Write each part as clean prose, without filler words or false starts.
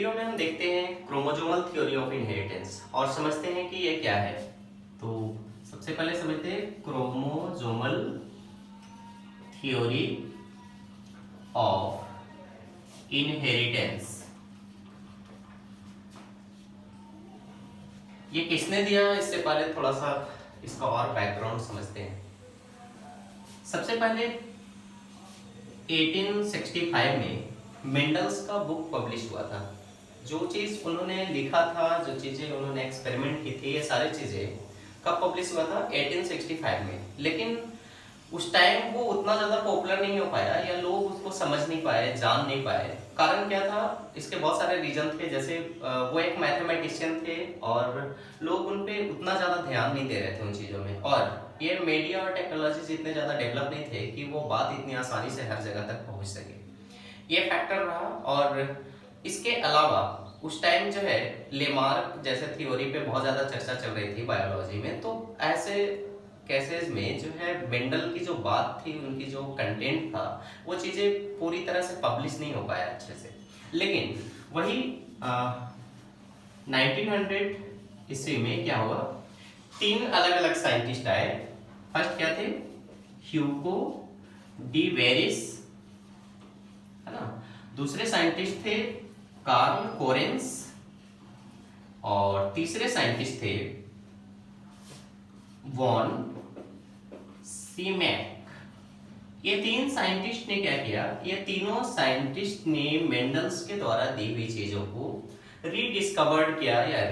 Video में हम देखते हैं क्रोमोसोमल थ्योरी ऑफ इनहेरिटेंस और समझते हैं कि ये क्या है। तो सबसे पहले समझते हैं क्रोमोसोमल थ्योरी ऑफ इनहेरिटेंस। ये किसने दिया, इससे पहले थोड़ा सा इसका और बैकग्राउंड समझते हैं। सबसे पहले 1865 में मेंडल्स का बुक पब्लिश हुआ था। जो चीज़ उन्होंने लिखा था, जो चीज़ें उन्होंने एक्सपेरिमेंट की थी, ये सारी चीज़ें कब पब्लिश हुआ था? 1865 में। लेकिन उस टाइम वो उतना ज़्यादा पॉपुलर नहीं हो पाया या लोग उसको समझ नहीं पाए, जान नहीं पाए। कारण क्या था? इसके बहुत सारे रीजन थे। जैसे वो एक मैथमेटिशियन थे और लोग उन पे उतना ज़्यादा ध्यान नहीं दे रहे थे उन चीज़ों में, और ये मीडिया और टेक्नोलॉजीज इतने ज़्यादा डेवलप नहीं थे कि वो बात इतनी आसानी से हर जगह तक पहुंच सके। ये फैक्टर रहा। और इसके अलावा उस टाइम जो है लेमार्क जैसे थ्योरी पे बहुत ज़्यादा चर्चा चल रही थी बायोलॉजी में। तो ऐसे केसेस में जो है मेंडल की जो बात थी, उनकी जो कंटेंट था, वो चीज़ें पूरी तरह से पब्लिश नहीं हो पाया अच्छे से। लेकिन वही 1900 ईस्वी में क्या हुआ, तीन अलग अलग साइंटिस्ट आए। फर्स्ट क्या थे? ह्यूगो डी वेरिस, है ना। दूसरे साइंटिस्ट थे कार्ल कोरेंस, और तीसरे साइंटिस्ट थे वॉन सीमैक। ये तीन साइंटिस्ट ने क्या किया? ये तीनों साइंटिस्ट ने मेंडल्स के द्वारा दी हुई चीजों को रीडिस्कवर्ड किया या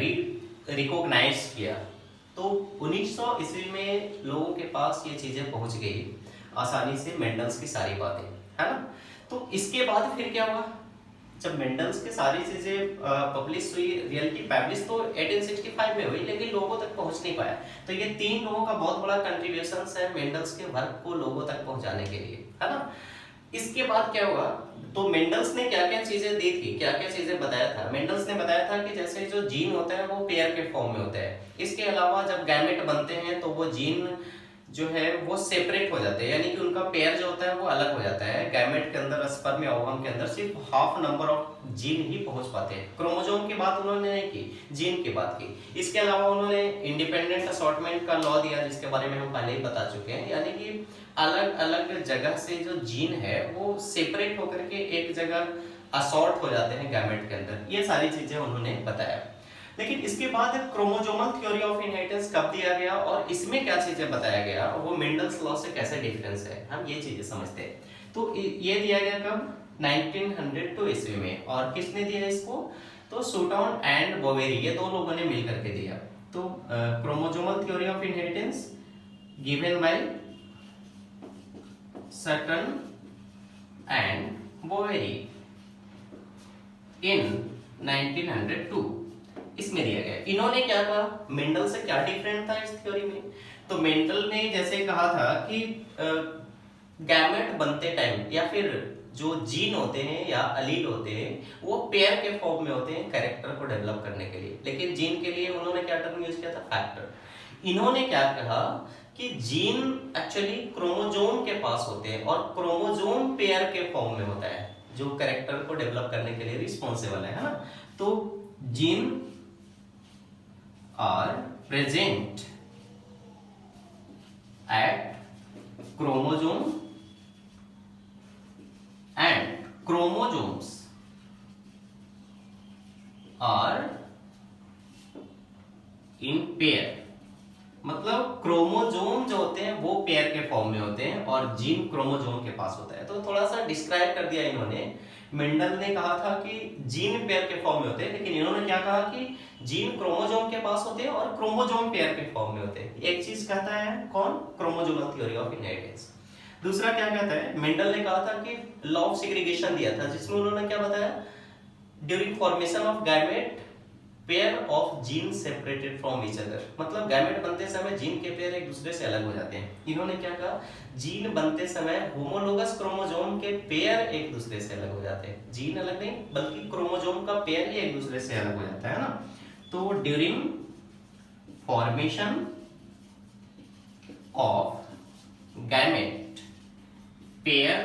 रिकॉग्नाइज किया। तो 1900 ईस्वी में लोगों के पास ये चीजें पहुंच गई आसानी से, मेंडल्स की सारी बातें, है ना। तो इसके बाद फिर क्या हुआ? जब मेंडल्स की सारी चीजें पब्लिश हुई, रियलिटी पब्लिश तो 1865 में हुई, लेकिन लोगों तक पहुंच नहीं पाया। तो ये तीन लोगों का बहुत बड़ा कंट्रीब्यूशन है मेंडल्स के वर्क को लोगों तक पहुंचाने के लिए, है ना। इसके बाद क्या हुआ? तो मेंडल्स ने क्या क्या चीजें दी थी, क्या क्या चीजें बताया था? मेंडल्स ने बताया था कि जैसे जो जीन होते हैं वो पेयर के फॉर्म में होते हैं। इसके अलावा जब गैमेट बनते हैं तो वो जीन जो है वो सेपरेट हो जाते हैं, यानी कि उनका पेयर जो होता है वो अलग हो जाता है। गैमेट के अंदर, स्पर्म या ओवम के अंदर सिर्फ हाफ नंबर ऑफ जीन ही पहुंच पाते हैं। क्रोमोसोम की बात उन्होंने नहीं की, जीन की बात की। इसके अलावा उन्होंने इंडिपेंडेंट असॉर्टमेंट का लॉ दिया, जिसके बारे में हम पहले ही बता चुके हैं। यानी कि अलग अलग जगह से जो जीन है वो सेपरेट होकर के एक जगह असॉर्ट हो जाते हैं गैमेट के अंदर। ये सारी चीजें उन्होंने बताया। लेकिन इसके बाद क्रोमोसोमल थ्योरी ऑफ इनहेरिटेंस कब दिया गया और इसमें क्या चीजें बताया गया, वो मेंडल्स लॉ से कैसे डिफरेंस है, हम ये चीजें समझते हैं। तो ये दिया गया कब? 1902 ईस्वी में। और किसने दिया इसको? तो सूटॉन एंड बोवेरी, ये दो लोगों ने मिलकर के दिया। तो chromosomal theory of inheritance given by Sutton and Boveri in 1902, इसमें दिया गया। इन्होंने क्या कहा, मेंडल से क्या डिफरेंट था इस थ्योरी में? तो मेंडल ने जैसे कहा था कि गैमेट बनते टाइम या फिर जो जीन होते हैं या अलील होते हैं वो पेयर के फॉर्म में होते हैं कैरेक्टर को डेवलप करने के लिए। लेकिन जीन के लिए उन्होंने क्या टर्म यूज किया था? फैक्टर। इन्होंने क्या कहा कि जीन एक्चुअली क्रोमोसोम के पास होते हैं और क्रोमोसोम पेयर के फॉर्म में होता है जो कैरेक्टर को डेवलप करने के लिए रिस्पॉन्सिबल है ना। तो gene are present at chromosome and chromosomes are in pair। मतलब क्रोमोसोम जो होते हैं वो पेयर के फॉर्म में होते हैं और जीन क्रोमोसोम के पास होता है। तो थोड़ा सा डिस्क्राइब कर दिया इन्होंने। मेंडल ने कहा था कि जीन पेयर के फॉर्म में होते हैं, लेकिन इन्होंने क्या कहा कि जीन क्रोमोसोम के पास होते हैं और क्रोमोसोम पेयर के फॉर्म में होते हैं। एक चीज कहता है कौन? Chromosomal theory of inheritance. दूसरा क्या कहता है? मेंडल ने कहा था कि लॉ ऑफ सेग्रीगेशन दिया था, जिसमें उन्होंने क्या बताया? During formation of gamete pair of gene separated from each other. मतलब गैमेट बनते समय जीन के पेयर एक दूसरे से अलग हो जाते हैं। इन्होंने क्या कहा? जीन बनते समय होमोलोगस क्रोमोसोम के पेयर एक दूसरे से अलग हो जाते हैं। जीन अलग नहीं, बल्कि क्रोमोसोम का पेयर ही एक दूसरे से अलग हो जाता है ना। तो during formation of gamete pair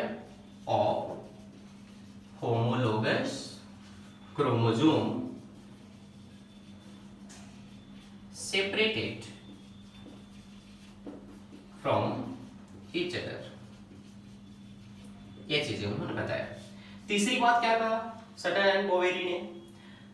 of homologous chromosome separated from each other, ये चीजें उन्होंने बताया। तीसरी बात क्या कहा सटर एंड बोवेरी ने?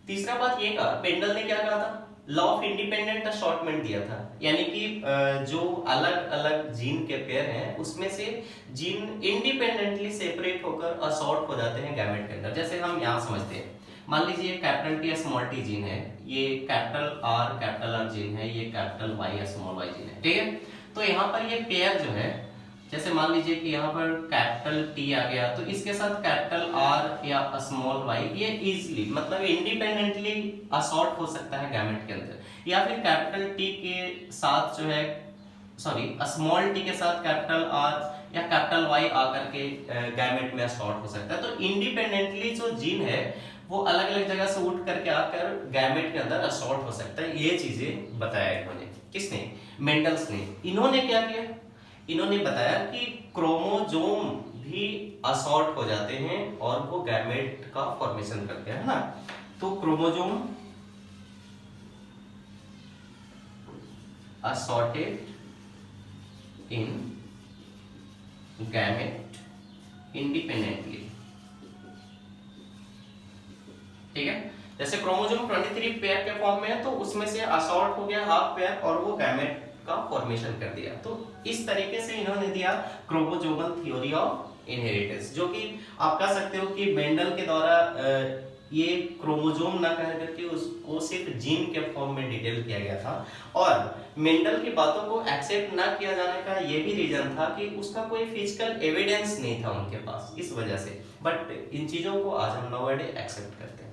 तीसरा बात ये कहा, पेंडल ने क्या कहा था, लॉ ऑफ इंडिपेंडेंट असॉर्टमेंट दिया था, यानी कि जो अलग अलग जीन के पेयर हैं उसमें से जीन इंडिपेंडेंटली सेपरेट होकर असॉर्ट हो जाते हैं गैमेट के अंदर। जैसे हम यहाँ समझते हैं, मान लीजिए कैपिटल टी या स्मॉल टी जीन है, ये कैपिटल आर जीन है, ये कैपिटल वाई या स्मॉल वाई जीन है, ठीक है। तो यहाँ पर ये पेयर जो है, जैसे मान लीजिए कि यहाँ पर कैपिटल टी आ गया, तो इसके साथ कैपिटल आर या स्मॉल वाई, ये इजीली मतलब इंडिपेंडेंटली असॉर्ट हो सकता है गैमेट के अंदर। या फिर कैपिटल टी के साथ जो है, सॉरी स्मॉल टी के साथ कैपिटल आर या कैपिटल वाई आकर के गैमेट में असॉर्ट हो सकता है। तो इंडिपेंडेंटली जो जीन है वो अलग अलग जगह से उठ करके आकर गैमेट के अंदर असॉर्ट हो सकता है। ये चीजें बताया इन्होंने, किसने? मेंडल्स ने। इन्होंने क्या किया, इन्होंने बताया कि क्रोमोसोम भी असॉर्ट हो जाते हैं और वो गैमेट का फॉर्मेशन करते हैं, है ना। तो क्रोमोसोम असॉर्टेड इन गैमेट इंडिपेंडेंटली, ठीक है। जैसे क्रोमोसोम 23 पेयर के फॉर्म में है, तो उसमें से असॉर्ट हो गया हाफ पेयर और वो गैमेट का फॉर्मेशन कर दिया। तो इस तरीके से इन्होंने दिया क्रोमोसोमल थ्योरी ऑफ इनहेरिटेंस, जो कि आप कह सकते हो कि मेंडल के द्वारा ये क्रोमोसोम ना कह करके उसको सिर्फ जीन के फॉर्म में डिटेल किया गया था। और मेंडल की बातों को एक्सेप्ट ना किया जाने का ये भी रीजन था कि उसका कोई फिजिकल एविडेंस नहीं था उनके पास, इस वजह से। बट इन चीजों को आज हम नाउअडे एक्सेप्ट करते हैं।